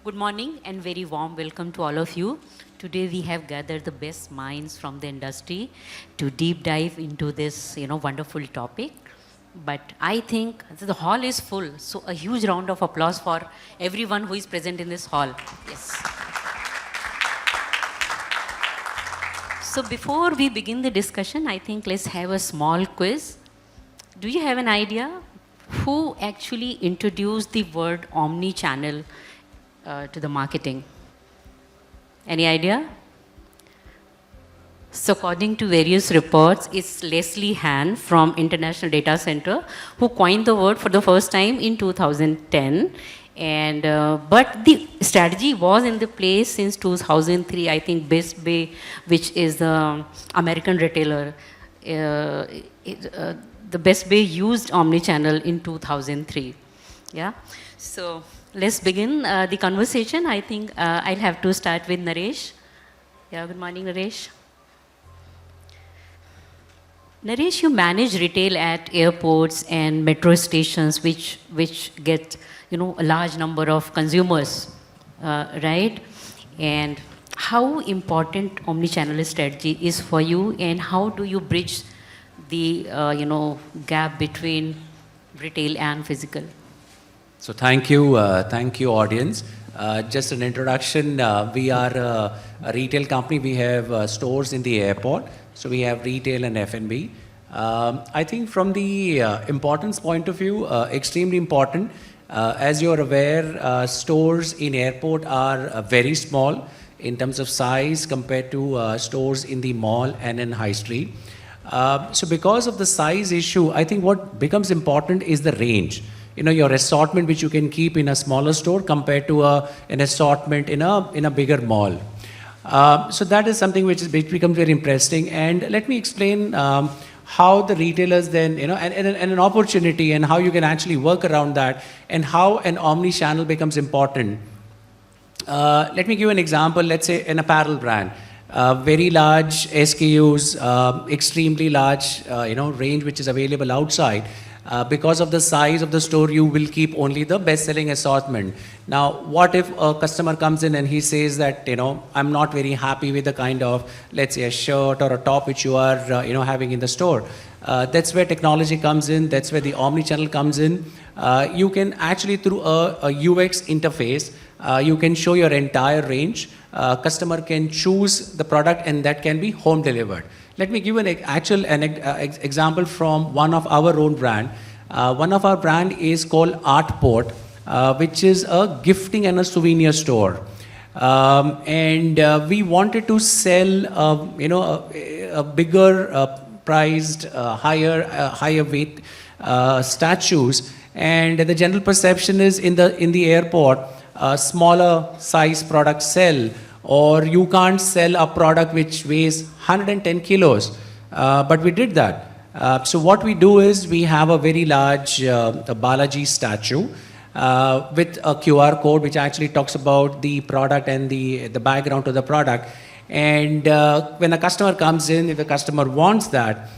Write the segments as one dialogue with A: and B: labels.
A: Good morning and very warm welcome to all of you. Today we have gathered the best minds from the industry to deep dive into this, wonderful topic. But I think the hall is full, so a huge round of applause for everyone who is present in this hall. Yes. So before we begin the discussion, I think let's have a small quiz. Do you have an idea who actually introduced the word omnichannel to the marketing? Any idea? So according to various reports, it's Leslie Han from International Data Center who coined the word for the first time in 2010. And but the strategy was in the place since 2003. I think Best Buy, which is the American retailer, the Best Buy used omnichannel in 2003. Yeah. So let's begin the conversation. I think I'll have to start with Naresh. Yeah. Good morning, Naresh. Naresh, you manage retail at airports and metro stations, which get a large number of consumers, right? And how important omnichannel strategy is for you, and how do you bridge the gap between retail and physical?
B: So thank you, audience. Just an introduction. We are a retail company. We have stores in the airport. So we have retail and F&B. I think from the importance point of view, extremely important. As you're aware, stores in airport are very small in terms of size compared to stores in the mall and in high street. So because of the size issue, I think what becomes important is the range. Your assortment which you can keep in a smaller store compared to an assortment in a bigger mall. So that is something which becomes very interesting. And let me explain how the retailers then, and an opportunity and how you can actually work around that and how an omni-channel becomes important. Let me give an example. Let's say an apparel brand. Very large SKUs, extremely large, range which is available outside. Because of the size of the store, you will keep only the best-selling assortment. Now, what if a customer comes in and he says that, I'm not very happy with the kind of, let's say, a shirt or a top which you are, having in the store. That's where technology comes in. That's where the omnichannel comes in. You can actually, through a UX interface, you can show your entire range. Customer can choose the product and that can be home delivered. Let me give an example from one of our own brand. One of our brand is called Artport, which is a gifting and a souvenir store. And we wanted to sell, a bigger priced, higher weight statues. And the general perception is in the airport, smaller size products sell. Or you can't sell a product which weighs 110 kilos. But we did that. So what we do is we have a very large Balaji statue with a QR code which actually talks about the product and the background to the product. And when a customer comes in, if the customer wants that,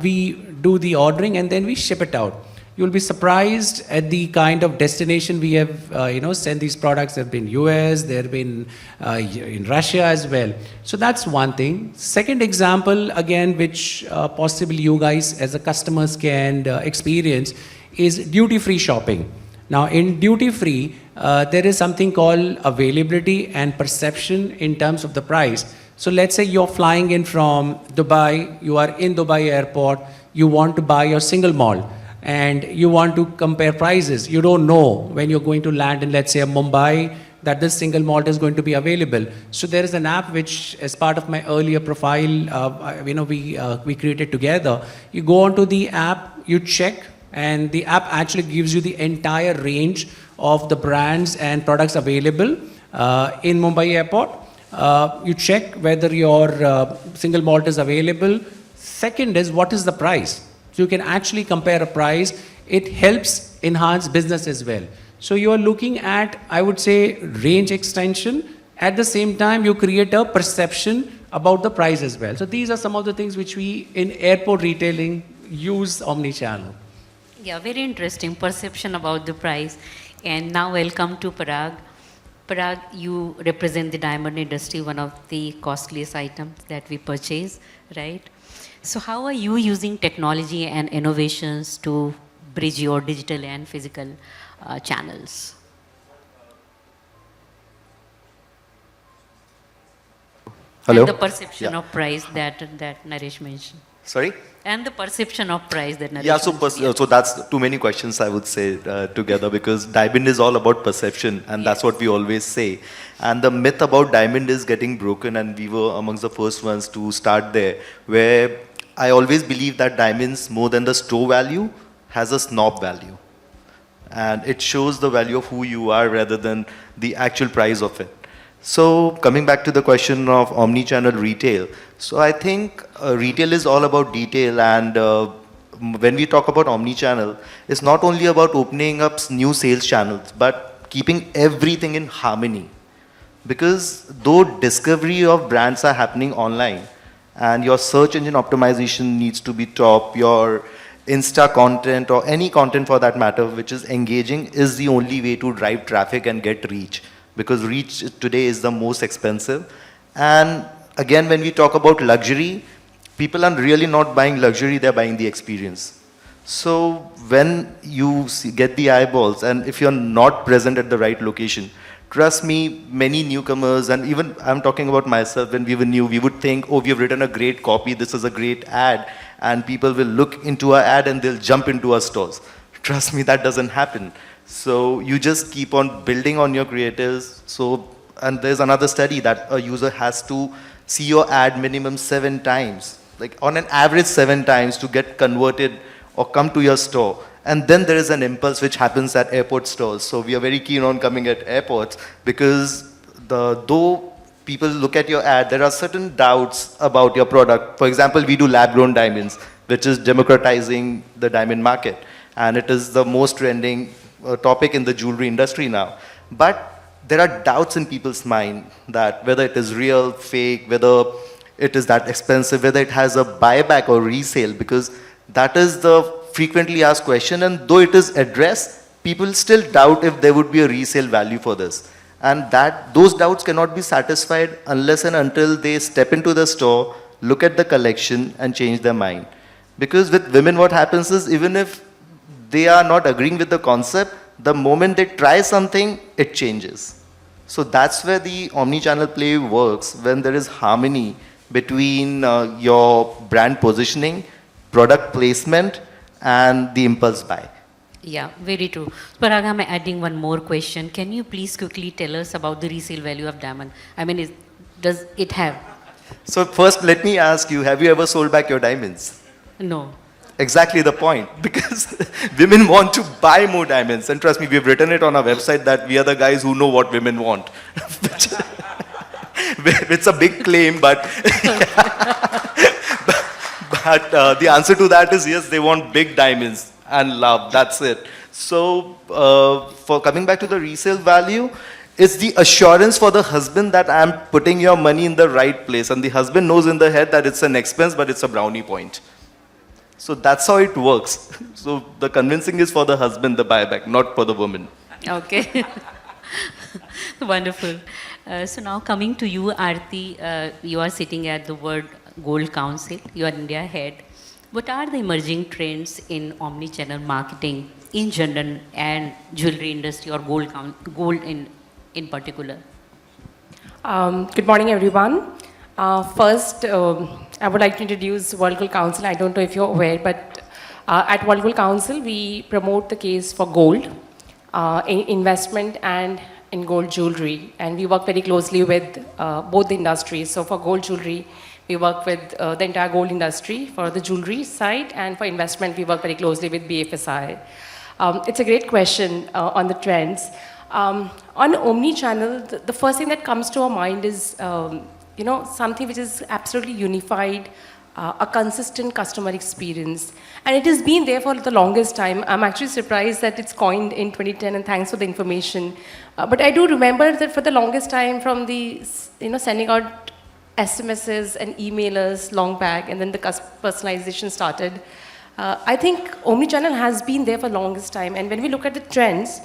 B: we do the ordering and then we ship it out. You'll be surprised at the kind of destination we have, sent these products. There have been US, there have been in Russia as well. So that's one thing. Second example, again, which possibly you guys as a customers can experience is duty-free shopping. Now in duty-free, there is something called availability and perception in terms of the price. So let's say you're flying in from Dubai, you are in Dubai airport, you want to buy your single malt. And you want to compare prices. You don't know when you're going to land in, let's say, Mumbai, that this single malt is going to be available. So there is an app which, as part of my earlier profile, we created together. You go onto the app, you check, and the app actually gives you the entire range of the brands and products available in Mumbai airport. You check whether your single malt is available. Second is, what is the price? So you can actually compare a price. It helps enhance business as well. So you are looking at, I would say, range extension. At the same time, you create a perception about the price as well. So these are some of the things which we, in airport retailing, use omnichannel.
A: Yeah, very interesting perception about the price. And now welcome to Parag. Parag, you represent the diamond industry, one of the costliest items that we purchase, right? So how are you using technology and innovations to bridge your digital and physical channels?
C: Hello?
A: And the perception
C: Yeah.
A: of price that Naresh mentioned.
C: Sorry?
A: And the perception of price that Naresh
C: Yeah, so,
A: mentioned.
C: so that's too many questions, I would say, together, because diamond is all about perception, and that's what we always say. And the myth about diamond is getting broken, and we were amongst the first ones to start there, where I always believe that diamonds, more than the store value, has a snob value. And it shows the value of who you are rather than the actual price of it. So coming back to the question of omni-channel retail, so I think retail is all about detail, and when we talk about omni-channel, it's not only about opening up new sales channels, but keeping everything in harmony. Because though discovery of brands are happening online, and your search engine optimization needs to be top, your Insta content or any content for that matter which is engaging is the only way to drive traffic and get reach, because reach today is the most expensive. And again, when we talk about luxury, people are really not buying luxury, they're buying the experience. So when you get the eyeballs, and if you're not present at the right location, trust me, many newcomers, and even I'm talking about myself, when we were new, we would think, oh, we have written a great copy, this is a great ad, and people will look into our ad and they'll jump into our stores. Trust me, that doesn't happen. So you just keep on building on your creatives. So, and there's another study that a user has to see your ad minimum 7 times, like on an average 7 times to get converted or come to your store. And then there is an impulse which happens at airport stores. So we are very keen on coming at airports, because though people look at your ad, there are certain doubts about your product. For example, we do lab-grown diamonds, which is democratizing the diamond market. And it is the most trending topic in the jewelry industry now. But there are doubts in people's mind that whether it is real, fake, whether it is that expensive, whether it has a buyback or resale, because that is the frequently asked question. And though it is addressed, people still doubt if there would be a resale value for this. And those doubts cannot be satisfied unless and until they step into the store, look at the collection and change their mind. Because with women, what happens is, even if they are not agreeing with the concept, the moment they try something, it changes. So that's where the omni-channel play works, when there is harmony between your brand positioning, product placement, and the impulse buy.
A: Yeah, very true. Parag, I'm adding one more question. Can you please quickly tell us about the resale value of diamond? I mean, does it have?
C: So first, let me ask you, have you ever sold back your diamonds?
A: No.
C: Exactly the point, because women want to buy more diamonds. And trust me, we've written it on our website that we are the guys who know what women want. It's a big claim, but but the answer to that is yes, they want big diamonds and love, that's it. So for coming back to the resale value, it's the assurance for the husband that I'm putting your money in the right place, and the husband knows in the head that it's an expense, but it's a brownie point. So that's how it works. So the convincing is for the husband, the buyback, not for the woman.
A: Okay. Wonderful. So now coming to you, Aarti, you are sitting at the World Gold Council, you are India head. What are the emerging trends in omni-channel marketing in general and jewelry industry, or gold in particular?
D: Good morning, everyone. First, I would like to introduce World Gold Council. I don't know if you're aware, but at World Gold Council, we promote the case for gold, in investment and in gold jewelry. And we work very closely with both the industries. So for gold jewelry, we work with the entire gold industry for the jewelry side, and for investment, we work very closely with BFSI. It's a great question on the trends. On omni-channel, the first thing that comes to our mind is something which is absolutely unified, a consistent customer experience. And it has been there for the longest time. I'm actually surprised that it's coined in 2010, and thanks for the information. But I do remember that for the longest time, from the sending out SMSs and emailers long back, and then the personalization started. I think omnichannel has been there for the longest time. And when we look at the trends,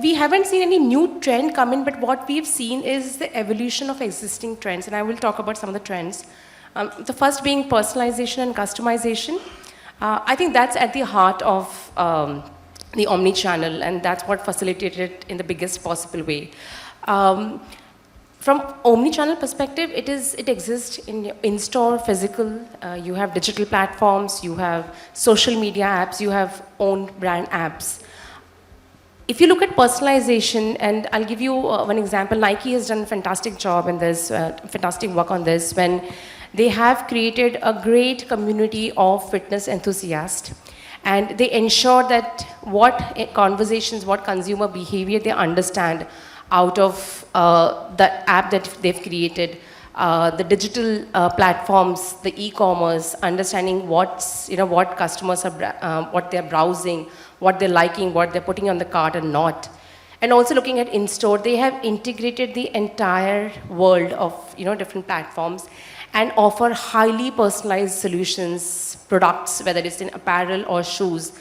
D: We haven't seen any new trend come in, but what we've seen is the evolution of existing trends, and I will talk about some of the trends. The first being personalization and customization. I think that's at the heart of the omni-channel, and that's what facilitated it in the biggest possible way. From omni-channel perspective, it exists in-store, physical, you have digital platforms, you have social media apps, you have own brand apps. If you look at personalization, and I'll give you one example, Nike has done a fantastic job in this, fantastic work on this, when they have created a great community of fitness enthusiasts, and they ensure that what conversations, what consumer behavior they understand out of the app that they've created, the digital platforms, the e-commerce, understanding what customers are, what they're browsing, what they're liking, what they're putting on the cart and not. And also looking at in-store, they have integrated the entire world of different platforms and offer highly personalized solutions, products, whether it's in apparel or shoes.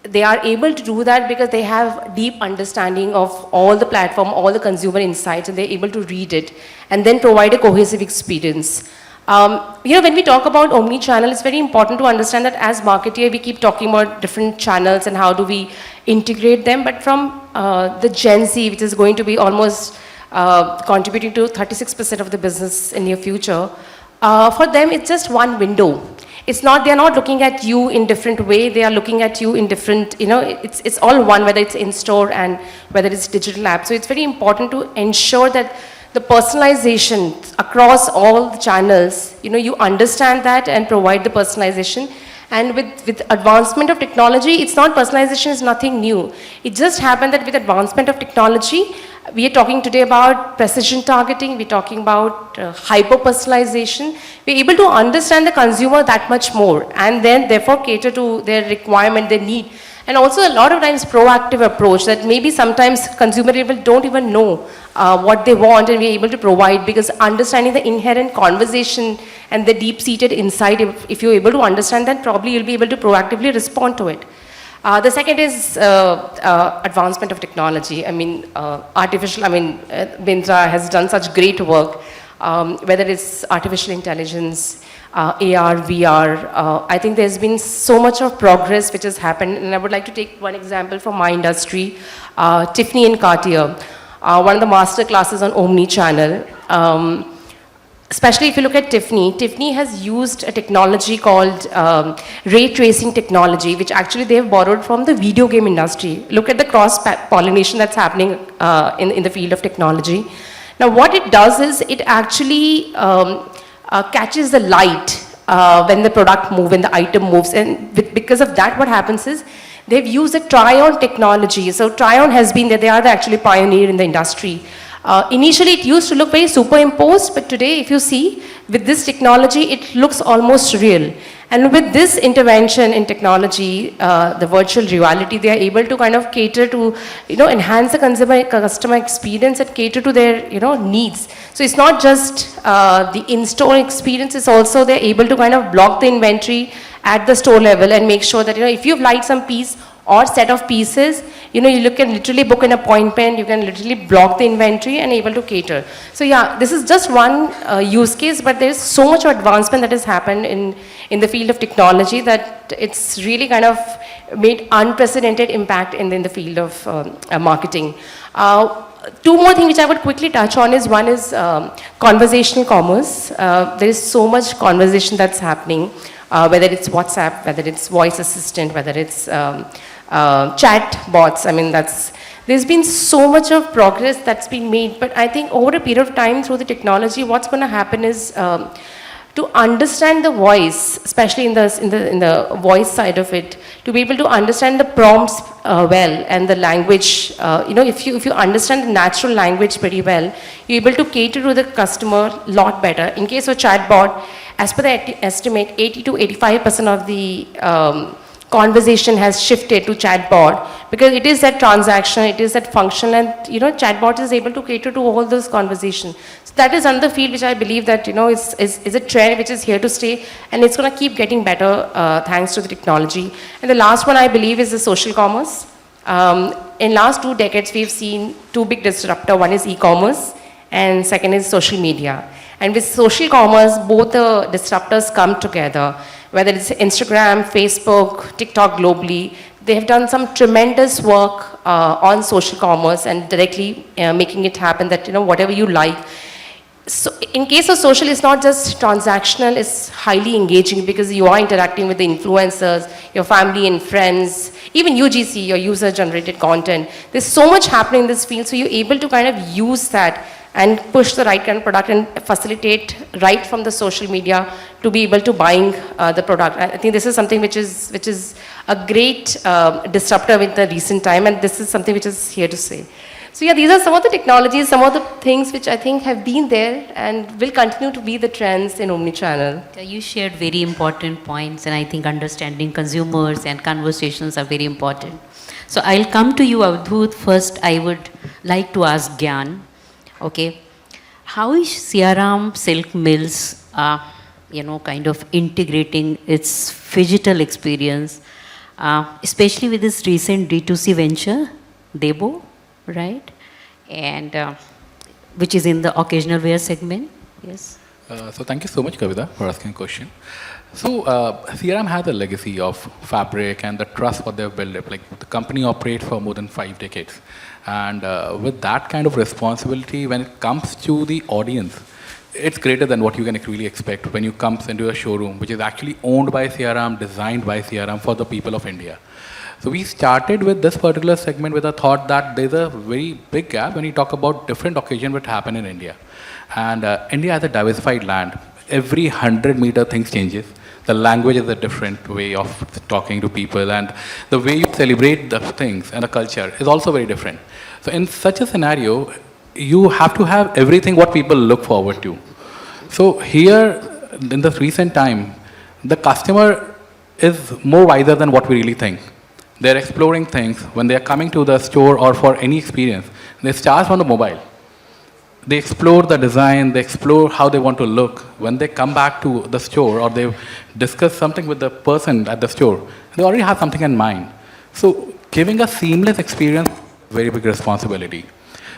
D: They are able to do that because they have deep understanding of all the platform, all the consumer insights, and they're able to read it and then provide a cohesive experience. When we talk about omni-channel, it's very important to understand that as marketer, we keep talking about different channels and how do we integrate them. But from the Gen Z, which is going to be almost contributing to 36% of the business in near future, for them, it's just one window. They're not looking at you in different way. They are looking at you in different, it's all one, whether it's in-store and whether it's digital app. So it's very important to ensure that the personalization across all the channels, you understand that and provide the personalization. And with advancement of technology, it's not personalization is nothing new. It just happened that with advancement of technology, we are talking today about precision targeting, we're talking about hyper-personalization. We're able to understand the consumer that much more and then therefore cater to their requirement, their need. And also a lot of times proactive approach that maybe sometimes consumer level don't even know what they want, and we're able to provide, because understanding the inherent conversation and the deep-seated insight, if you're able to understand that, probably you'll be able to proactively respond to it. The second is advancement of technology. Bindra has done such great work, whether it's artificial intelligence, AR, VR. I think there's been so much of progress which has happened, and I would like to take one example from my industry, Tiffany and Cartier, one of the master classes on omni-channel. Especially if you look at Tiffany has used a technology called ray tracing technology, which actually they have borrowed from the video game industry. Look at the cross-pollination that's happening in the field of technology. Now what it does is it actually catches the light when the product moves, when the item moves, and because of that what happens is they've used the try-on technology. So try-on has been that they are the actually pioneer in the industry. Initially it used to look very superimposed, but today if you see with this technology it looks almost real. And with this intervention in technology, the virtual reality, they are able to kind of cater to, enhance the customer experience and cater to their, needs. So it's not just the in-store experience, it's also they're able to kind of block the inventory at the store level and make sure that, if you've liked some piece or set of pieces, you can literally book an appointment, you can literally block the inventory and able to cater. So yeah, this is just one use case, but there's so much advancement that has happened in the field of technology that it's really kind of made unprecedented impact in the field of marketing. Two more things which I would quickly touch on is, one is conversational commerce. There is so much conversation that's happening, whether it's WhatsApp, whether it's voice assistant, whether it's chat bots. There's been so much of progress that's been made, but I think over a period of time through the technology, what's going to happen is to understand the voice, especially in the voice side of it, to be able to understand the prompts well and the language. If you understand the natural language pretty well, you're able to cater to the customer a lot better. In case of chatbot, as per the estimate, 80 to 85% of the conversation has shifted to chatbot, because it is that transaction, it is that function, and chatbot is able to cater to all those conversations. So that is another field which I believe that is a trend which is here to stay, and it's going to keep getting better thanks to the technology. And the last one I believe is the social commerce. in last 2 decades, we've seen two big disruptor. One is e-commerce and second is social media. And with social commerce, both the disruptors come together, whether it's Instagram, Facebook, TikTok globally. They have done some tremendous work on social commerce and directly making it happen that, whatever you like. So in case of social, it's not just transactional, it's highly engaging because you are interacting with the influencers, your family and friends, even UGC, your user-generated content. There's so much happening in this field, so you're able to kind of use that and push the right kind of product and facilitate right from the social media to be able to buying the product. I think this is something which is a great disruptor with the recent time, and this is something which is here to stay. So yeah, these are some of the technologies, some of the things which I think have been there and will continue to be the trends in Omnichannel.
A: You shared very important points, and I think understanding consumers and conversations are very important. So I'll come to you, Avdut. First, I would like to ask Gyan, okay, how is Siaram Silk Mills, kind of integrating its phygital experience, especially with this recent D2C venture, Debo, right? And which is in the occasional wear segment. Yes.
E: So thank you so much, Kavita, for asking a question. So CRM has a legacy of fabric and the trust what they've built up. Like the company operates for more than 5 decades. And with that kind of responsibility, when it comes to the audience, it's greater than what you can really expect when you come into a showroom, which is actually owned by CRM, designed by CRM for the people of India. So we started with this particular segment with a thought that there's a very big gap when you talk about different occasions which happen in India. And India has a diversified land. Every 100-meter things changes. The language is a different way of talking to people, and the way you celebrate the things and the culture is also very different. So in such a scenario, you have to have everything what people look forward to. So here, in this recent time, the customer is more wiser than what we really think. They're exploring things. When they're coming to the store or for any experience, they start on the mobile. They explore the design, they explore how they want to look. When they come back to the store or they discuss something with the person at the store, they already have something in mind. So giving a seamless experience is a very big responsibility.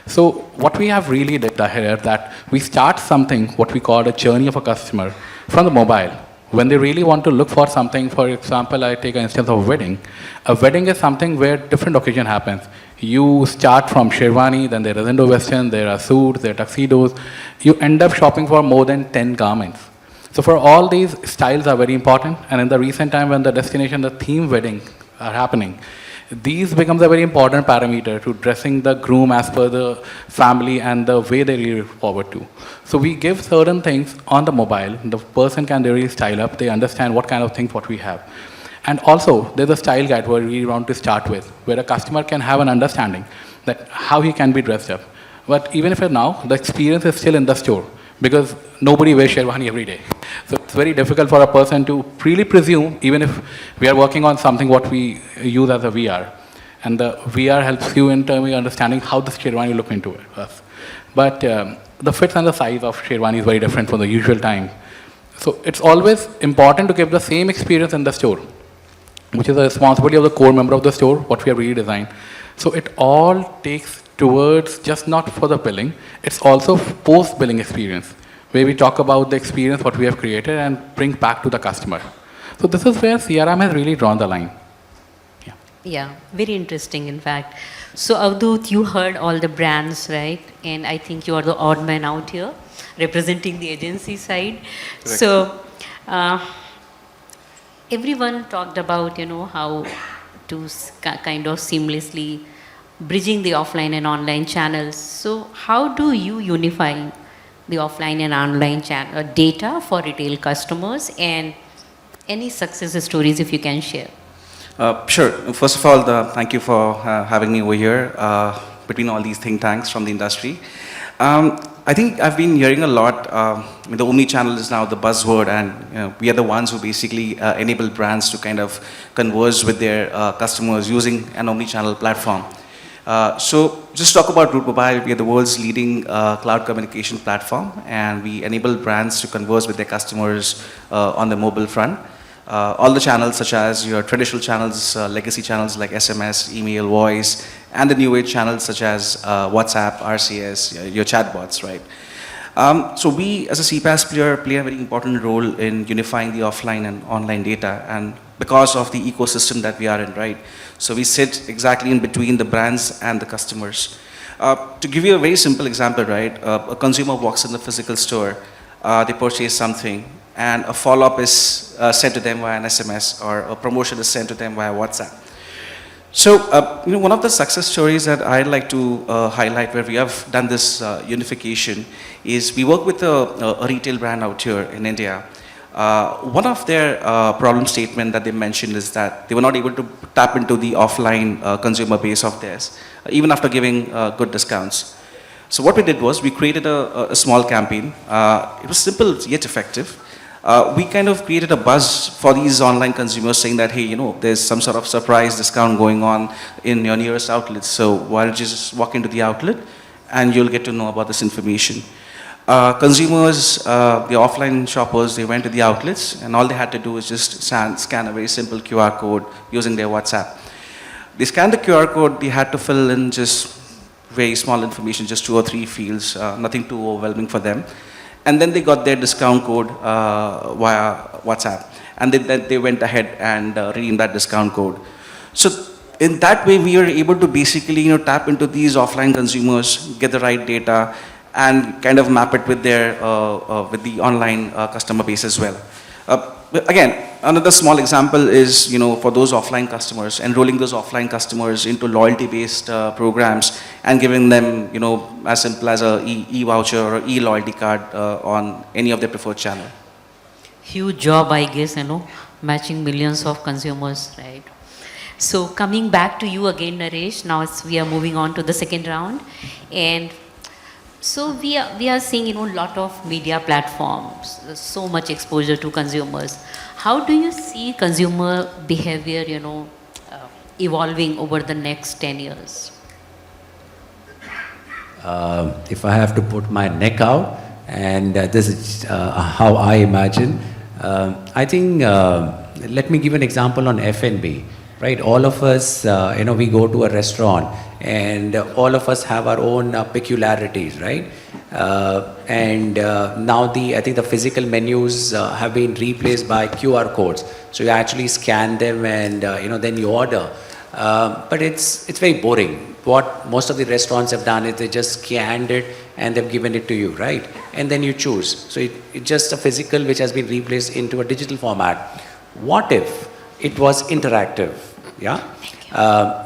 E: So what we have really did here that we start something, what we call a journey of a customer from the mobile. When they really want to look for something, for example, I take an instance of a wedding. A wedding is something where different occasion happens. You start from Sherwani, then there is Indo-Western, there are suits, there are tuxedos. You end up shopping for more than 10 garments. So for all these, styles are very important. And in the recent time when the destination, the theme wedding are happening, these becomes a very important parameter to dressing the groom as per the family and the way they really look forward to. So we give certain things on the mobile. The person can really style up. They understand what kind of things what we have. And also, there's a style guide where we want to start with, where a customer can have an understanding that how he can be dressed up. But even if now, the experience is still in the store because nobody wears Sherwani every day. So it's very difficult for a person to really presume, even if we are working on something what we use as a VR. And the VR helps you in terms of understanding how the Sherwani look into us. But the fit and the size of Sherwani is very different from the usual time. So it's always important to give the same experience in the store, which is a responsibility of the core member of the store, what we have really designed. So it all takes towards just not for the billing, it's also post-billing experience, where we talk about the experience what we have created and bring back to the customer. So this is where CRM has really drawn the line.
A: Yeah, very interesting, in fact. So Avdut, you heard all the brands, right? And I think you are the odd man out here, representing the agency side. Correct. So everyone talked about, how to kind of seamlessly bridging the offline and online channels. So how do you unify the offline and online channel data for retail customers, and any success stories if you can share?
F: Sure. First of all, thank you for having me over here between all these think tanks from the industry. I think I've been hearing a lot, the Omnichannel is now the buzzword, and we are the ones who basically enable brands to kind of converse with their customers using an Omnichannel platform. So just talk about Root Mobile. We are the world's leading cloud communication platform, and we enable brands to converse with their customers on the mobile front. all the channels such as your traditional channels, legacy channels like SMS, email, voice, and the new age channels such as WhatsApp, RCS, your chatbots, right? So we, as a CPaaS player, play a very important role in unifying the offline and online data, and because of the ecosystem that we are in, right? So we sit exactly in between the brands and the customers. To give you a very simple example, right? A consumer walks in the physical store, they purchase something, and a follow-up is sent to them via an SMS, or a promotion is sent to them via WhatsApp. So, one of the success stories that I'd like to highlight where we have done this unification is we work with a retail brand out here in India. One of their problem statement that they mentioned is that they were not able to tap into the offline consumer base of theirs, even after giving good discounts. So what we did was we created a small campaign. It was simple yet effective. We kind of created a buzz for these online consumers saying that, hey, there's some sort of surprise discount going on in your nearest outlet. So why don't you just walk into the outlet and you'll get to know about this information. Consumers, the offline shoppers, they went to the outlets and all they had to do was just scan a very simple QR code using their WhatsApp. They scanned the QR code, they had to fill in just very small information, just 2 or 3 fields, nothing too overwhelming for them. And then they got their discount code via WhatsApp. And then they went ahead and redeemed that discount code. So in that way, we are able to basically tap into these offline consumers, get the right data, and kind of map it with their with the online customer base as well. Again, another small example is for those offline customers, enrolling those offline customers into loyalty-based programs and giving them as simple as a e-voucher or e-loyalty card on any of their preferred channel.
A: Huge job, I guess, matching millions of consumers, right? So coming back to you again, Naresh, now we are moving on to the second round. And so we are seeing, a lot of media platforms, so much exposure to consumers. How do you see consumer behavior, evolving over the next 10 years?
B: If I have to put my neck out, and this is how I imagine, I think, let me give an example on F&B. Right, all of us, we go to a restaurant, and all of us have our own peculiarities, right? And now I think the physical menus have been replaced by QR codes. So you actually scan them, and then you order. But it's very boring. What most of the restaurants have done is they just scanned it and they've given it to you, right? And then you choose. So it's just a physical which has been replaced into a digital format. What if it was interactive? Yeah.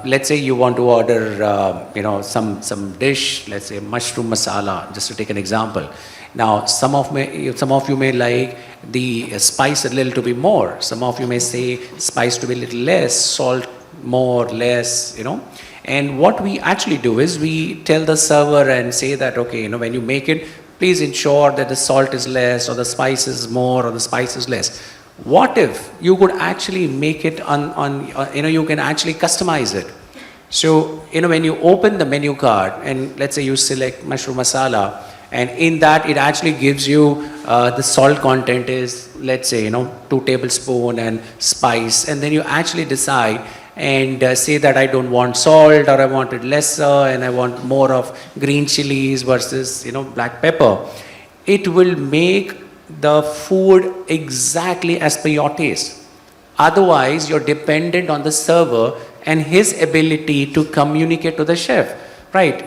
B: Let's say you want to order, some dish. Let's say mushroom masala, just to take an example. Now, some of you may like the spice a little to be more. Some of you may say spice to be a little less, salt more, less. And what we actually do is we tell the server and say that, okay, when you make it, please ensure that the salt is less, or the spice is more, or the spice is less. What if you could actually make it you can actually customize it. So, when you open the menu card and let's say you select mushroom masala, and in that it actually gives you the salt content is, let's say, 2 tablespoons and spice, and then you actually decide and say that I don't want salt, or I want it lesser, and I want more of green chilies versus, black pepper. It will make the food exactly as per your taste. Otherwise, you're dependent on the server and his ability to communicate to the chef, right?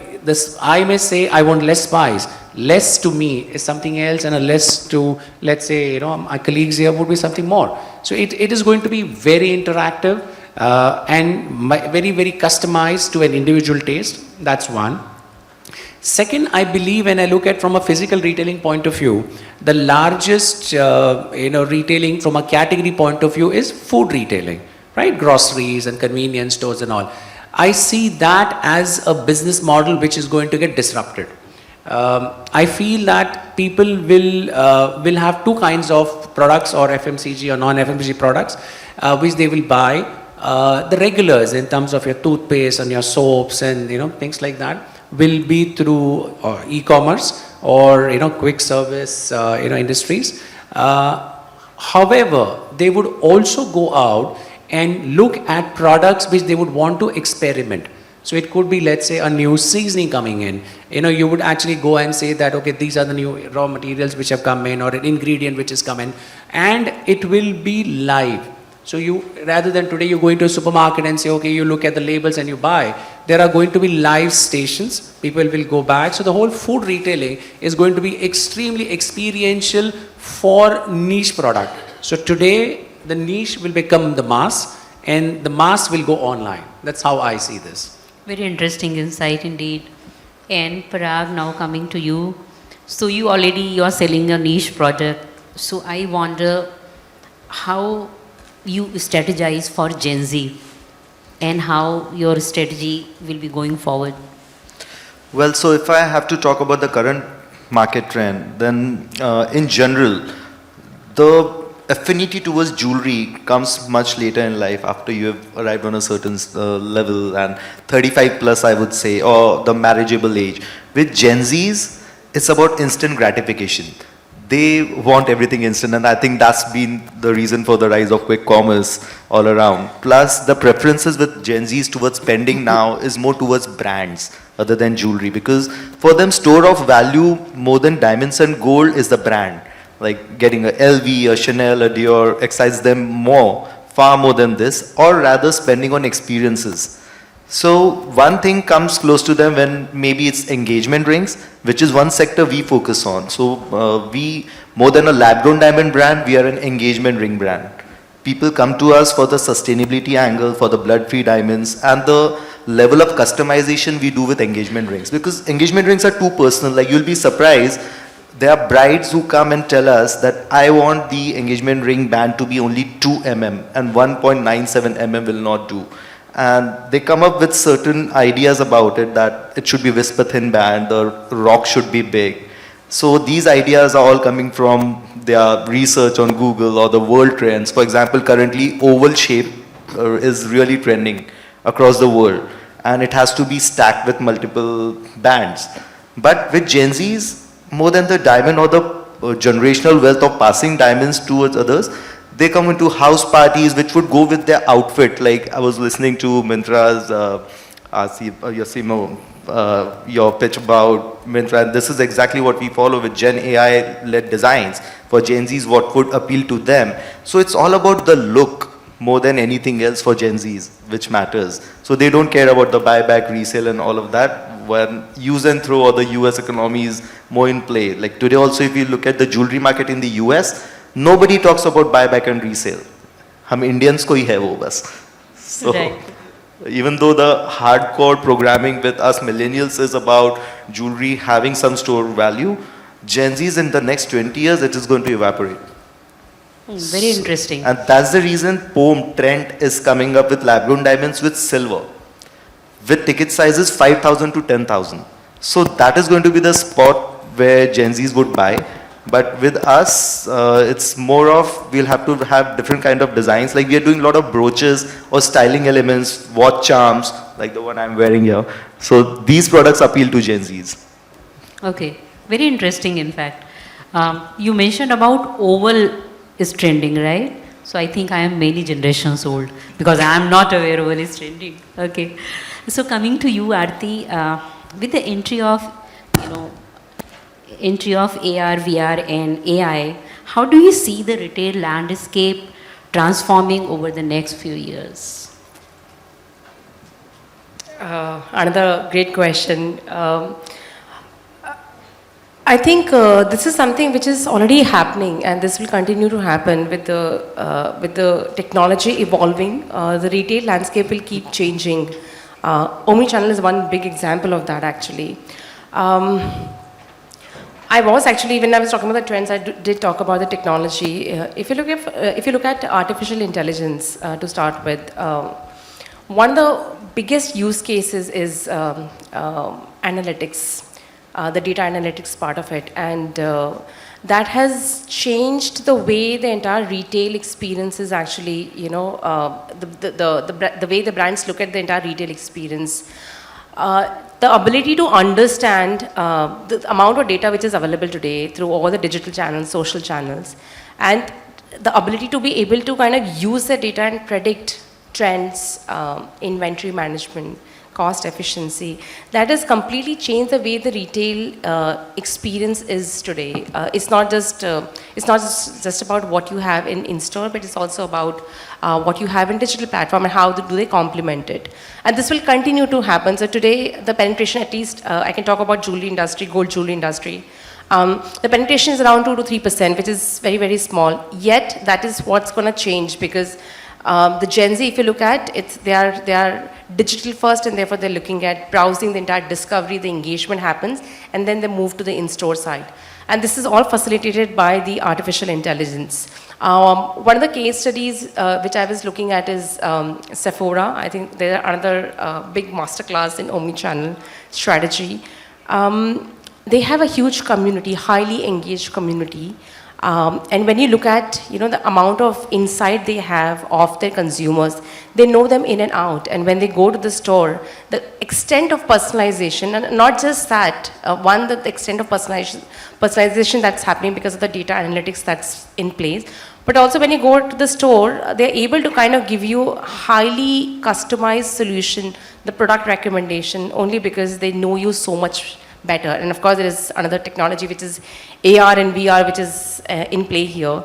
B: I may say I want less spice. Less to me is something else, and a less to, let's say, my colleagues here would be something more. So it is going to be very interactive and very, very customized to an individual taste. That's one. Second, I believe when I look at from a physical retailing point of view, the largest, retailing from a category point of view is food retailing, right? Groceries and convenience stores and all. I see that as a business model which is going to get disrupted. I feel that people will have 2 kinds of products, or FMCG or non-FMCG products, which they will buy. The regulars in terms of your toothpaste and your soaps and things like that will be through e-commerce or quick service industries. However, they would also go out and look at products which they would want to experiment. So it could be, let's say, a new seasoning coming in. You would actually go and say that, okay, these are the new raw materials which have come in, or an ingredient which has come in, and it will be live. So rather than today you go into a supermarket and say, okay, you look at the labels and you buy, there are going to be live stations. People will go back. So the whole food retailing is going to be extremely experiential for niche product. So today the niche will become the mass, and the mass will go online. That's how I see this.
A: Very interesting insight indeed. And Parag, now coming to you. So you are selling a niche product. So I wonder how you strategize for Gen Z and how your strategy will be going forward.
C: Well, so if I have to talk about the current market trend, then in general, the affinity towards jewelry comes much later in life, after you have arrived on a certain level, and 35 plus, I would say, or the marriageable age. With Gen Zs, it's about instant gratification. They want everything instant, and I think that's been the reason for the rise of quick commerce all around. Plus, the preferences with Gen Zs towards spending now is more towards brands other than jewelry, because for them, store of value more than diamonds and gold is the brand. Like getting a LV, a Chanel, a Dior excites them far more than this, or rather spending on experiences. So one thing comes close to them when maybe it's engagement rings, which is one sector we focus on. So we, more than a lab-grown diamond brand, we are an engagement ring brand. People come to us for the sustainability angle, for the blood-free diamonds, and the level of customization we do with engagement rings. Because engagement rings are too personal. Like, you'll be surprised, there are brides who come and tell us that I want the engagement ring band to be only 2 mm and 1.97 mm will not do. And they come up with certain ideas about it, that it should be whisper thin band, the rock should be big. So these ideas are all coming from their research on Google or the world trends. For example, currently oval shape is really trending across the world, and it has to be stacked with multiple bands. But with Gen Zs, more than the diamond or the generational wealth of passing diamonds towards others, they come into house parties which would go with their outfit. Like, I was listening to Mintra's Yasimo, your pitch about Mintra, and this is exactly what we follow with Gen AI-led designs for Gen Zs, what would appeal to them. So it's all about the look more than anything else for Gen Zs, which matters. So they don't care about the buyback, resale and all of that, when use and throw or the US economy is more in play. Like today also, if you look at the jewelry market in the US, nobody talks about buyback and resale. हम Indians को ही है वो बस. So
A: Right.
C: even though the hardcore programming with us millennials is about jewelry having some store value, Gen Zs in the next 20 years, it is going to evaporate.
A: Very interesting.
C: And that's the reason POM Trent is coming up with lab-grown diamonds with silver, with ticket sizes 5,000 to 10,000. So that is going to be the spot where Gen Zs would buy. But with us, it's more of, we'll have to have different kind of designs. Like we are doing a lot of brooches or styling elements, watch charms, like the one I'm wearing here. So these products appeal to Gen Zs.
A: Okay, very interesting in fact. You mentioned about oval is trending, right? So I think I am many generations old because I am not aware oval is trending. Okay. So coming to you, Aarti, with the entry of, entry of AR, VR and AI, how do you see the retail landscape transforming over the next few years?
D: Another great question. I think this is something which is already happening, and this will continue to happen with the technology evolving. The retail landscape will keep changing. Omnichannel is one big example of that, actually. I was actually, when I was talking about the trends, I did talk about the technology. If you look at artificial intelligence to start with, one of the biggest use cases is analytics. The data analytics part of it, and that has changed the way the entire retail experience is actually, the way the brands look at the entire retail experience. The ability to understand the amount of data which is available today through all the digital channels, social channels, and the ability to be able to kind of use the data and predict trends, inventory management, cost efficiency, that has completely changed the way the retail experience is today. It's not just about what you have in store, but it's also about what you have in digital platform and how do they complement it. And this will continue to happen. So today, the penetration, at least I can talk about jewelry industry, gold jewelry industry. The penetration is around 2 to 3%, which is very, very small. Yet, that is what's going to change, because the Gen Z, if you look at, they are digital first, and therefore they're looking at browsing, the entire discovery, the engagement happens, and then they move to the in-store side. And this is all facilitated by the artificial intelligence. One of the case studies which I was looking at is Sephora. I think they're another big masterclass in Omnichannel strategy. They have a huge community, highly engaged community. And when you look at, the amount of insight they have of their consumers, they know them in and out. And when they go to the store, the extent of personalization, and not just that, the extent of personalization that's happening because of the data analytics that's in place, but also when you go to the store, they're able to kind of give you highly customized solution, the product recommendation, only because they know you so much better. And of course, there is another technology which is AR and VR, which is in play here.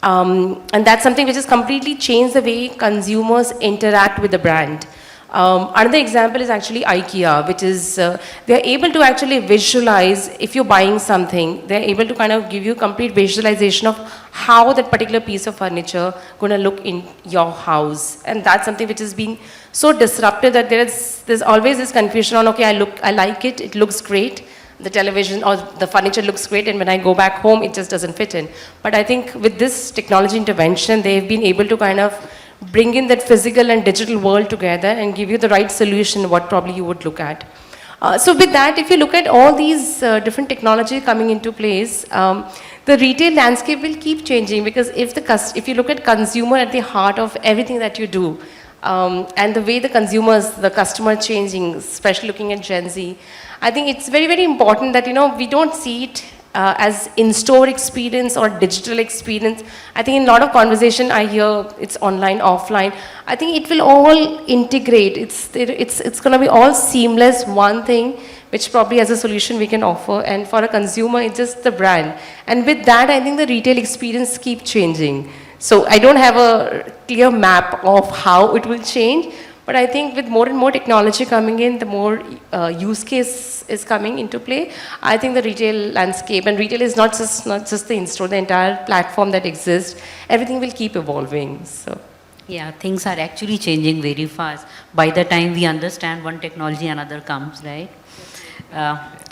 D: And that's something which has completely changed the way consumers interact with the brand. Another example is actually IKEA, which is they're able to actually visualize, if you're buying something, they're able to kind of give you complete visualization of how that particular piece of furniture going to look in your house. And that's something which has been so disruptive that there's always this confusion on, okay, I like it, it looks great, the television or the furniture looks great, and when I go back home, it just doesn't fit in. But I think with this technology intervention, they've been able to kind of bring in that physical and digital world together and give you the right solution, what probably you would look at. So with that, if you look at all these different technology coming into place, the retail landscape will keep changing, because if you look at consumer at the heart of everything that you do, and the way the customer changing, especially looking at Gen Z, I think it's very, very important that, we don't see it as in-store experience or digital experience. I think in a lot of conversation I hear it's online, offline. I think it will all integrate. It's going to be all seamless, one thing, which probably as a solution we can offer. And for a consumer, it's just the brand. And with that, I think the retail experience keep changing. So I don't have a clear map of how it will change, but I think with more and more technology coming in, the more use case is coming into play. I think the retail landscape, and retail is not just the in-store, the entire platform that exists, everything will keep evolving. So.
A: Yeah, things are actually changing very fast. By the time we understand one technology, another comes, right?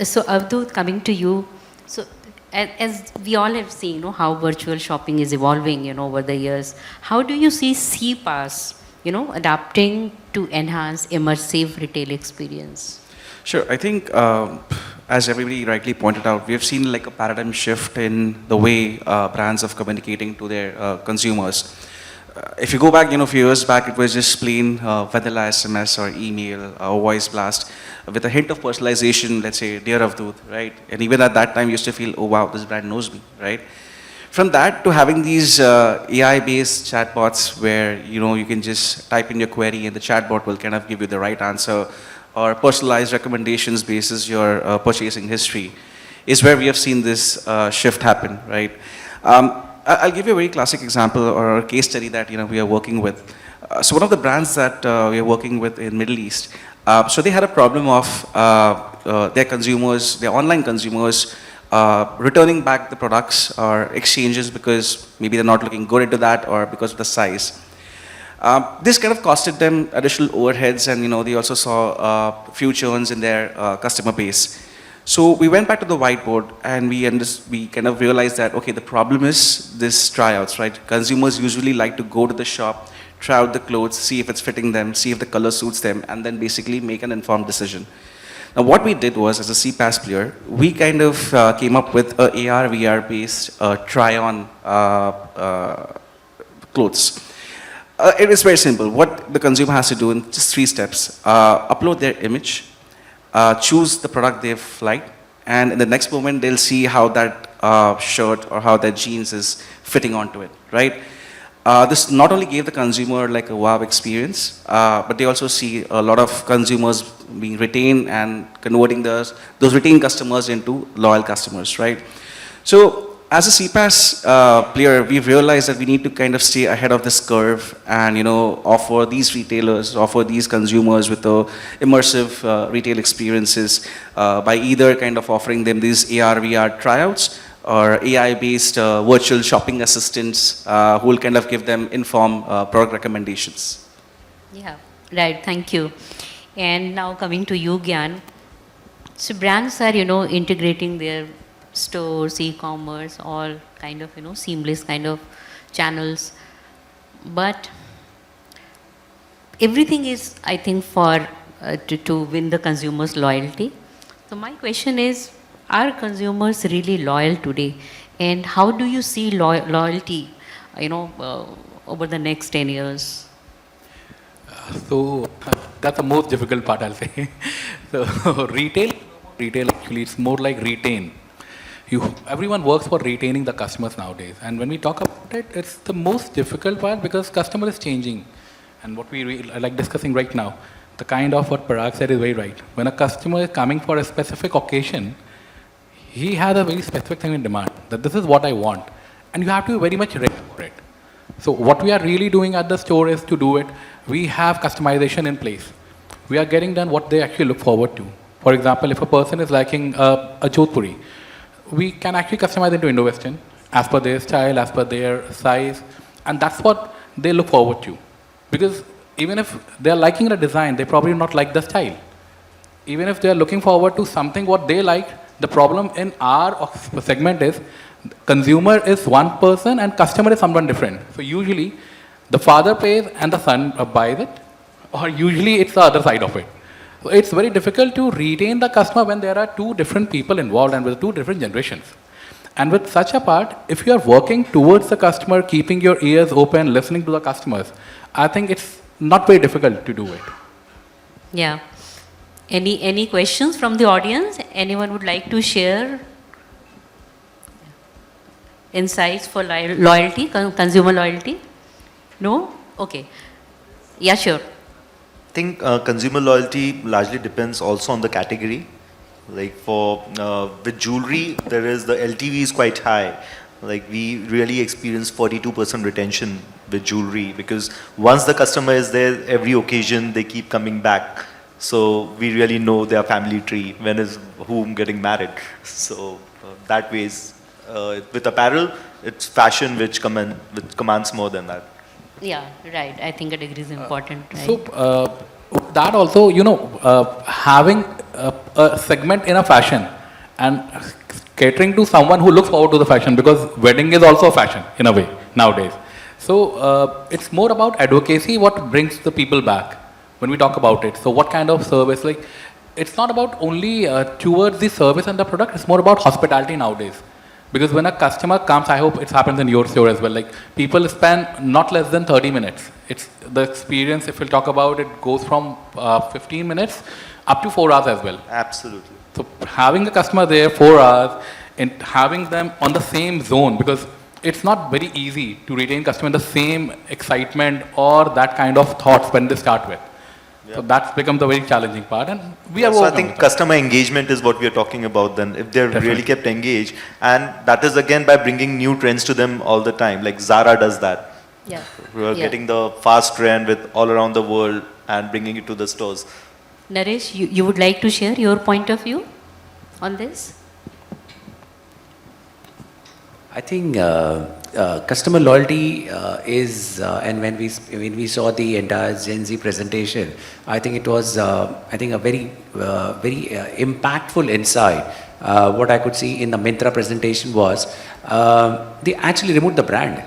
A: So Avdut, coming to you. So as we all have seen, how virtual shopping is evolving, over the years, how do you see CPaaS, adapting to enhance immersive retail experience?
F: Sure. I think, as everybody rightly pointed out, we have seen like a paradigm shift in the way brands are communicating to their consumers. If you go back, a few years back, it was just plain vanilla SMS or email or voice blast with a hint of personalization, let's say, Dear Avdut, right? And even at that time, you used to feel, oh wow, this brand knows me, right? From that to having these AI-based chatbots where, you can just type in your query and the chatbot will kind of give you the right answer, or personalized recommendations basis your purchasing history, is where we have seen this shift happen, right? I'll give you a very classic example or a case study that we are working with. So one of the brands that we are working with in Middle East, so they had a problem of their online consumers, returning back the products or exchanges because maybe they're not looking good into that or because of the size. This kind of costed them additional overheads, and they also saw few churns in their customer base. So we went back to the whiteboard and we kind of realized that, okay, the problem is this tryouts, right? Consumers usually like to go to the shop, try out the clothes, see if it's fitting them, see if the color suits them, and then basically make an informed decision. Now what we did was, as a CPaaS player, we kind of came up with a AR, VR based try-on clothes. It is very simple. What the consumer has to do in just 3 steps: upload their image, choose the product they've liked, and in the next moment they'll see how that shirt or how their jeans is fitting onto it, right? This not only gave the consumer like a wow experience, but they also see a lot of consumers being retained and converting those retained customers into loyal customers, right? So as a CPaaS player, we've realized that we need to kind of stay ahead of this curve and offer these retailers, offer these consumers with the immersive retail experiences by either kind of offering them these AR/VR tryouts or AI-based virtual shopping assistants who will kind of give them informed product recommendations.
A: Yeah, right. Thank you. And now coming to you, Gyan. So brands are, integrating their stores, e-commerce, all kind of, seamless kind of channels. But everything is, I think, for to win the consumer's loyalty. So my question is, are consumers really loyal today? And how do you see loyalty, over the next 10 years?
E: So that's the most difficult part, I'll say. So retail actually, it's more like retain. Everyone works for retaining the customers nowadays. And when we talk about it, it's the most difficult part because customer is changing. And what we like discussing right now, the kind of what Parag said is very right. When a customer is coming for a specific occasion, he has a very specific thing in demand, that this is what I want. And you have to be very much ready for it. So what we are really doing at the store is to do it. We have customization in place. We are getting done what they actually look forward to. For example, if a person is liking a Jodhpuri, we can actually customize into Indo-Western as per their style, as per their size. And that's what they look forward to. Because even if they're liking the design, they probably not like the style. Even if they're looking forward to something what they like, the problem in our segment is consumer is one person and customer is someone different. So usually the father pays and the son buys it, or usually it's the other side of it. So it's very difficult to retain the customer when there are two different people involved and with two different generations. And with such a part, if you are working towards the customer, keeping your ears open, listening to the customers, I think it's not very difficult to do it.
A: Yeah. Any questions from the audience? Anyone would like to share insights for loyalty, consumer loyalty? No? Okay. Yeah, sure.
C: I think consumer loyalty largely depends also on the category. Like for with jewelry, there is the LTV is quite high. Like we really experience 42% retention with jewelry because once the customer is there, every occasion they keep coming back. So we really know their family tree, when is whom getting married. So that ways, with apparel, it's fashion which commands more than that.
A: Yeah, right. I think a degree is important. Right?
E: So that also, having a segment in a fashion and catering to someone who looks forward to the fashion, because wedding is also a fashion in a way nowadays. So it's more about advocacy, what brings the people back when we talk about it. So what kind of service, like it's not about only towards the service and the product, it's more about hospitality nowadays. Because when a customer comes, I hope it happens in your store as well, like people spend not less than 30 minutes. It's the experience, if we'll talk about it, goes from 15 minutes up to 4 hours as well.
C: Absolutely.
E: So having the customer there 4 hours and having them on the same zone, because it's not very easy to retain customer in the same excitement or that kind of thoughts when they start with. Yeah. So that's become the very challenging part, and we are.
C: So I think customer engagement is what we are talking about. Then, if they're
E: Definitely.
C: really kept engaged, and that is again by bringing new trends to them all the time. Like Zara does that.
A: Yeah.
C: We're getting the fast trend with all around the world and bringing it to the stores.
A: Naresh, you would like to share your point of view on this?
B: I think customer loyalty is, and when we saw the entire Gen Z presentation, I think it was a very impactful insight. What I could see in the Myntra presentation was they actually removed the brand.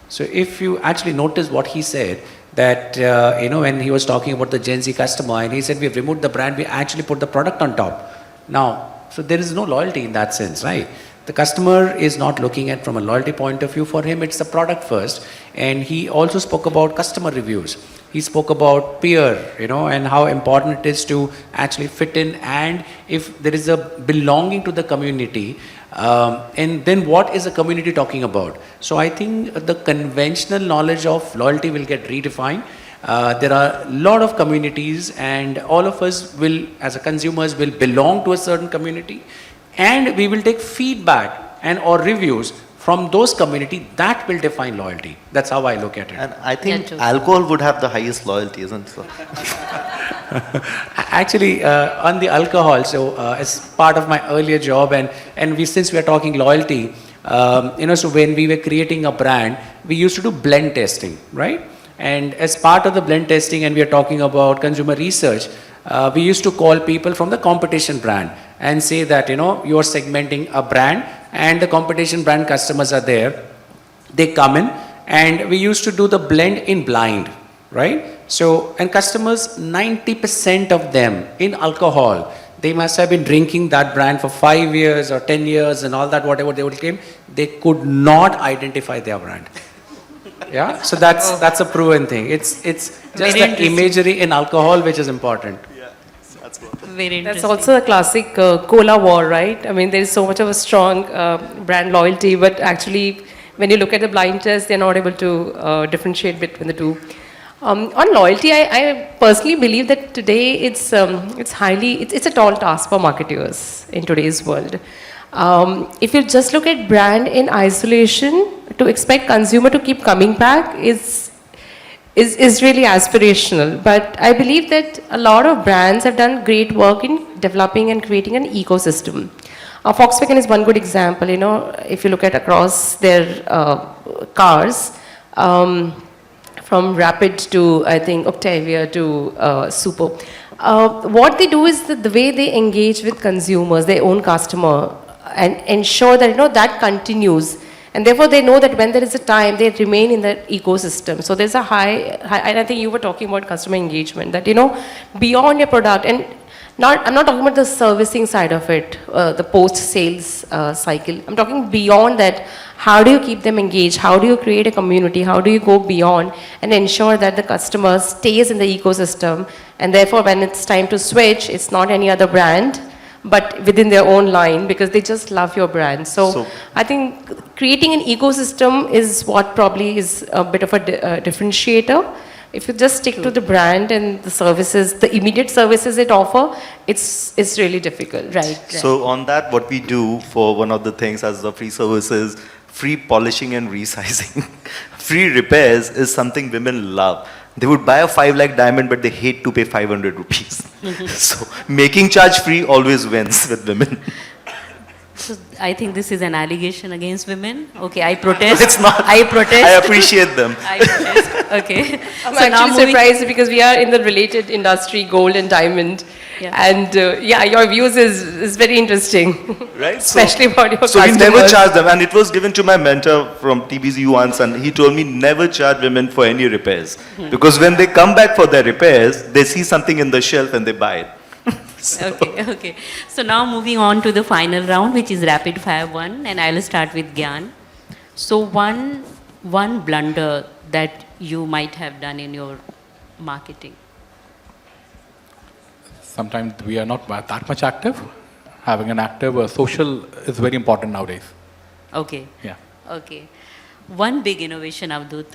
B: So if you actually notice what he said, that when he was talking about the Gen Z customer, and he said we've removed the brand, we actually put the product on top. Now, so there is no loyalty in that sense, right? The customer is not looking at from a loyalty point of view. For him, it's the product first. And he also spoke about customer reviews. He spoke about peer, and how important it is to actually fit in, and if there is a belonging to the community, and then what is the community talking about? So I think the conventional knowledge of loyalty will get redefined. There are a lot of communities, and all of us will, as a consumers, will belong to a certain community, and we will take feedback and or reviews from those community that will define loyalty. That's how I look at it.
C: And I think
A: true.
C: alcohol would have the highest loyalty, isn't it? So,
B: Actually, on the alcohol, so as part of my earlier job, and since we are talking loyalty, so when we were creating a brand, we used to do blend testing, right? And as part of the blend testing, and we are talking about consumer research, we used to call people from the competition brand and say that, you are segmenting a brand and the competition brand customers are there. They come in, and we used to do the blend in blind, right? So, and customers, 90% of them in alcohol, they must have been drinking that brand for 5 years or 10 years and all that, whatever they would claim, they could not identify their brand. Yeah, so that's a proven thing. It's just
A: Very
B: the
A: interesting.
B: imagery in alcohol which is important.
A: Very interesting.
D: That's also a classic cola war, right? I mean, there is so much of a strong brand loyalty, but actually, when you look at the blind test, they're not able to differentiate between the two. On loyalty, I personally believe that today it's a tall task for marketers in today's world. If you just look at brand in isolation, to expect consumer to keep coming back is really aspirational. But I believe that a lot of brands have done great work in developing and creating an ecosystem. Volkswagen is one good example. If you look at across their cars, from Rapid to, I think, Octavia to Super. What they do is that the way they engage with consumers, their own customer, and ensure that, that continues. And therefore, they know that when there is a time, they remain in the ecosystem. So there's a high, and I think you were talking about customer engagement, that, beyond your product, and I'm not talking about the servicing side of it, the post-sales cycle. I'm talking beyond that. How do you keep them engaged? How do you create a community? How do you go beyond and ensure that the customer stays in the ecosystem? And therefore, when it's time to switch, it's not any other brand, but within their own line, because they just love your brand. So I think creating an ecosystem is what probably is a bit of a differentiator. If you just stick to the brand and the services, the immediate services it offer, it's really difficult.
A: Right.
C: So on that, what we do for one of the things as the free services, free polishing and resizing, free repairs is something women love. They would buy a 5 lakh diamond, but they hate to pay 500 rupees. So making charge free always wins with women.
A: So I think this is an allegation against women. Okay, I protest.
C: It's not.
A: I protest.
C: I appreciate them.
A: I protest. Okay.
D: I'm
A: So now
D: actually
A: moving-
D: surprised because we are in the related industry, gold and diamond.
A: Yeah.
D: And your views is very interesting.
C: Right?
D: Especially about your
C: So we
D: customers.
C: never charge them. And it was given to my mentor from TBZ once, and he told me never charge women for any repairs. Because when they come back for their repairs, they see something in the shelf and they buy it.
A: Okay. So now moving on to the final round, which is rapid fire one, and I'll start with Gyan. So one blunder that you might have done in your marketing.
E: Sometimes we are not that much active. Having an active social is very important nowadays.
A: Okay.
E: Yeah.
A: Okay. One big innovation, Avdut.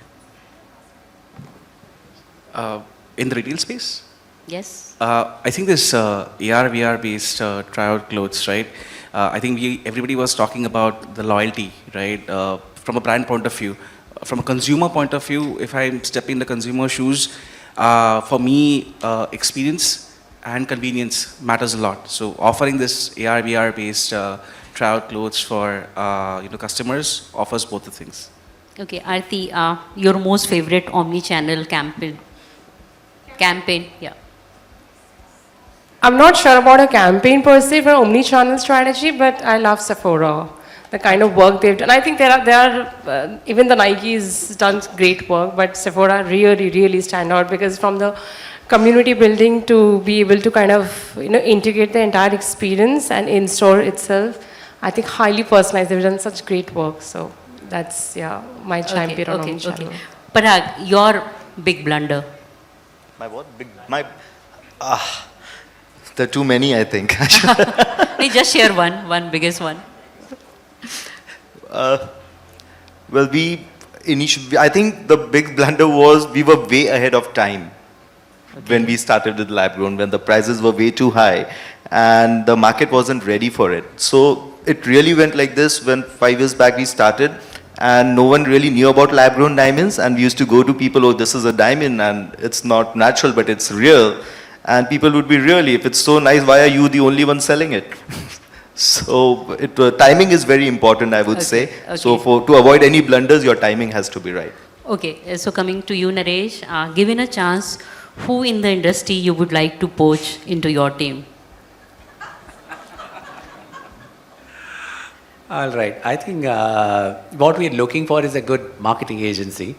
F: In the retail space?
A: Yes.
F: I think this AR/VR based tryout clothes, right? I think everybody was talking about the loyalty, right? From a brand point of view, from a consumer point of view, if I'm stepping in the consumer shoes, for me, experience and convenience matters a lot. So offering this AR/VR based tryout clothes for customers offers both the things.
A: Okay, Aarti, your most favorite omni-channel campaign? Yeah.
D: I'm not sure about a campaign per se for omni-channel strategy, but I love Sephora. The kind of work they've done. I think there are even the Nike's done great work, but Sephora really stand out because from the community building to be able to kind of integrate the entire experience and in store itself, I think highly personalized. They've done such great work. So that's my champion on omnichannel.
A: Parag, your big blunder.
C: My what? There are too many, I think.
A: Hey, just share one biggest one.
C: Well, I think the big blunder was we were way ahead of time when we started with lab grown, when the prices were way too high and the market wasn't ready for it. So it really went like this when 5 years back we started and no one really knew about lab grown diamonds, and we used to go to people, oh, this is a diamond and it's not natural but it's real. And people would be, really, if it's so nice, why are you the only one selling it? So timing is very important, I would say.
A: Okay.
C: So to avoid any blunders, your timing has to be right.
A: Okay, so coming to you, Naresh, given a chance, who in the industry you would like to poach into your team?
B: All right. I think what we're looking for is a good marketing agency.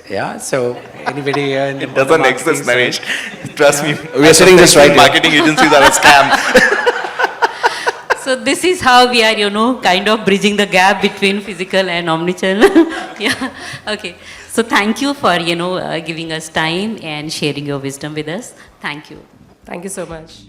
B: Yeah. So anybody in the
C: It doesn't
B: marketing
C: exist,
B: side-
C: Naresh. Trust me.
F: We are sitting just right here.
C: Marketing agencies are a scam.
A: So this is how we are, kind of bridging the gap between physical and omnichannel. Yeah. Okay. So thank you for, giving us time and sharing your wisdom with us. Thank you.
D: Thank you so much.